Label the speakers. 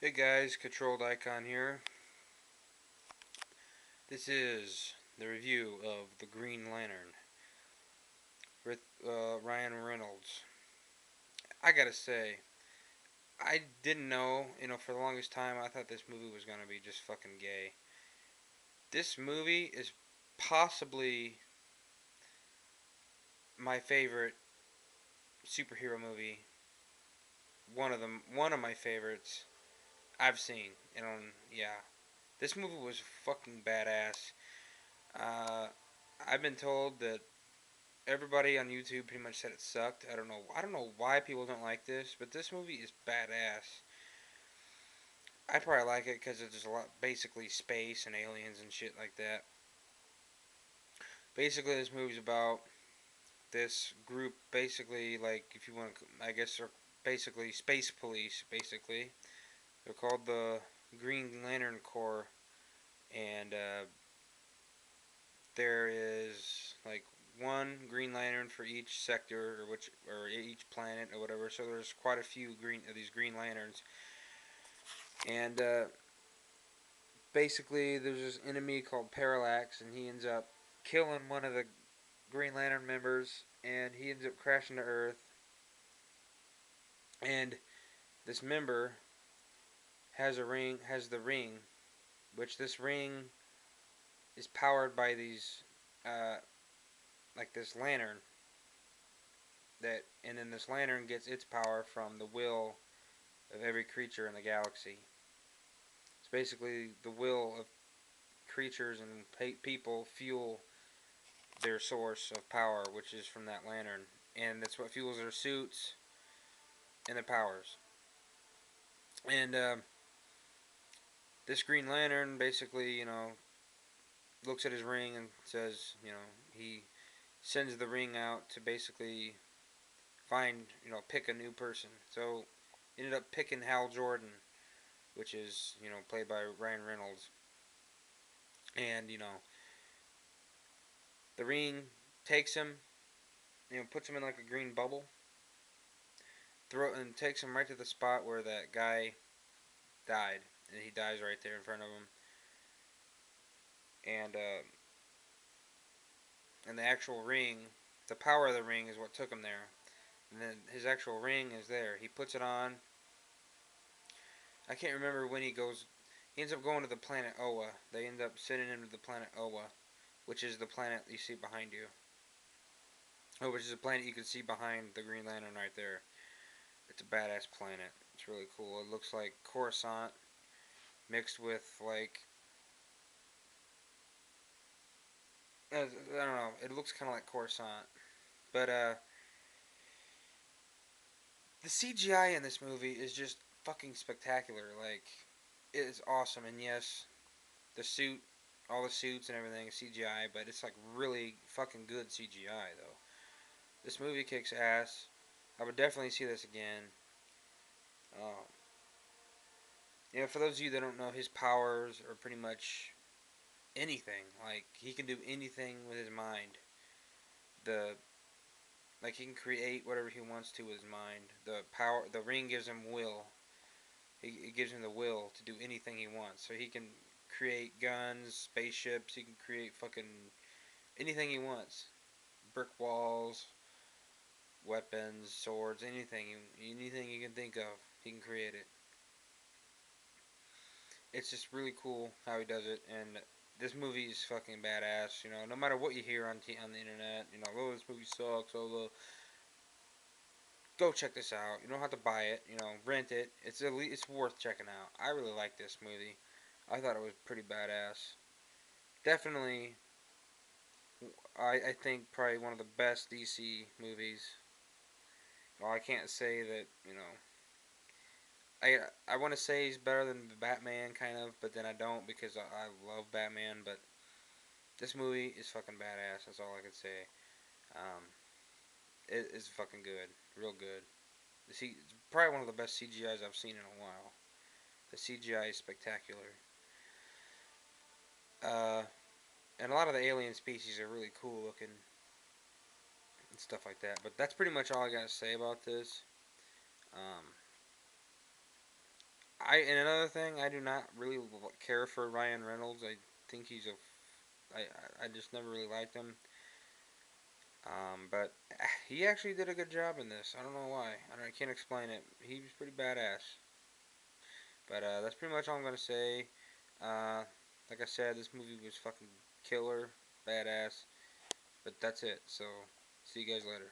Speaker 1: Hey guys, controlledicon here. This is the review of The Green Lantern with Ryan Reynolds. I gotta say, I didn't know, for the longest time I thought this movie was gonna be just fucking gay. This movie is possibly my favorite superhero movie. One of my favorites I've seen. Yeah. This movie was fucking badass. Uh, I've been told that everybody on YouTube pretty much said it sucked. I don't know. I don't know why people don't like this, but this movie is badass. I probably like it because it's just a lot, basically space and aliens and shit like that. Basically, this movie's about this group. Basically, like if you want to, I guess they're basically space police. Basically, they're called the Green Lantern Corps, and there is like one Green Lantern for each sector or each planet or whatever. So there's quite a few green of these Green Lanterns, and basically there's this enemy called Parallax, and he ends up killing one of the Green Lantern members, and he ends up crashing to Earth. And this member has the ring, which this ring is powered by these, uh, like this lantern and then this lantern gets its power from the will of every creature in the galaxy. It's basically the will of creatures and people fuel their source of power, which is from that lantern, and that's what fuels their suits and their powers. And this Green Lantern basically, looks at his ring and says, he sends the ring out to basically find, pick a new person. So he ended up picking Hal Jordan, which is, played by Ryan Reynolds. And, the ring takes him, puts him in like a green bubble, and takes him right to the spot where that guy died, and he dies right there in front of him. And the actual ring, the power of the ring is what took him there. And then his actual ring is there. He puts it on. I can't remember when he goes. He ends up going to the planet Oa. They end up sending him to the planet Oa, which is the planet you see behind you. Oh, which is a planet you can see behind the Green Lantern right there. It's a badass planet. It's really cool. It looks like Coruscant mixed with like I don't know. It looks kind of like Coruscant, but the CGI in this movie is just fucking spectacular. Like, it is awesome. And yes, the suit, all the suits and everything is CGI, but it's like really fucking good CGI though. This movie kicks ass. I would definitely see this again. Um, for those of you that don't know, his powers are pretty much anything. Like he can do anything with his mind. The Like he can create whatever he wants to with his mind. The ring gives him will. It gives him the will to do anything he wants. So he can create guns, spaceships. He can create fucking anything he wants. Brick walls, weapons, swords, anything you can think of, he can create it. It's just really cool how he does it, and this movie is fucking badass. No matter what you hear on the internet, oh this movie sucks. Oh, go check this out. You don't have to buy it. Rent it. It's worth checking out. I really like this movie. I thought it was pretty badass. Definitely, I think probably one of the best DC movies. Well, I can't say that I want to say he's better than Batman, kind of, but then I don't because I love Batman. But this movie is fucking badass. That's all I can say. Um, it is fucking good, real good. It's probably one of the best CGI's I've seen in a while. The CGI is spectacular. Uh, and a lot of the alien species are really cool looking and stuff like that. But that's pretty much all I got to say about this. Um, And another thing, I do not really care for Ryan Reynolds. I think he's I just never really liked him. But he actually did a good job in this. I don't know why. I can't explain it. He was pretty badass. But that's pretty much all I'm gonna say. Uh, like I said, this movie was fucking killer, badass. But that's it. So see you guys later.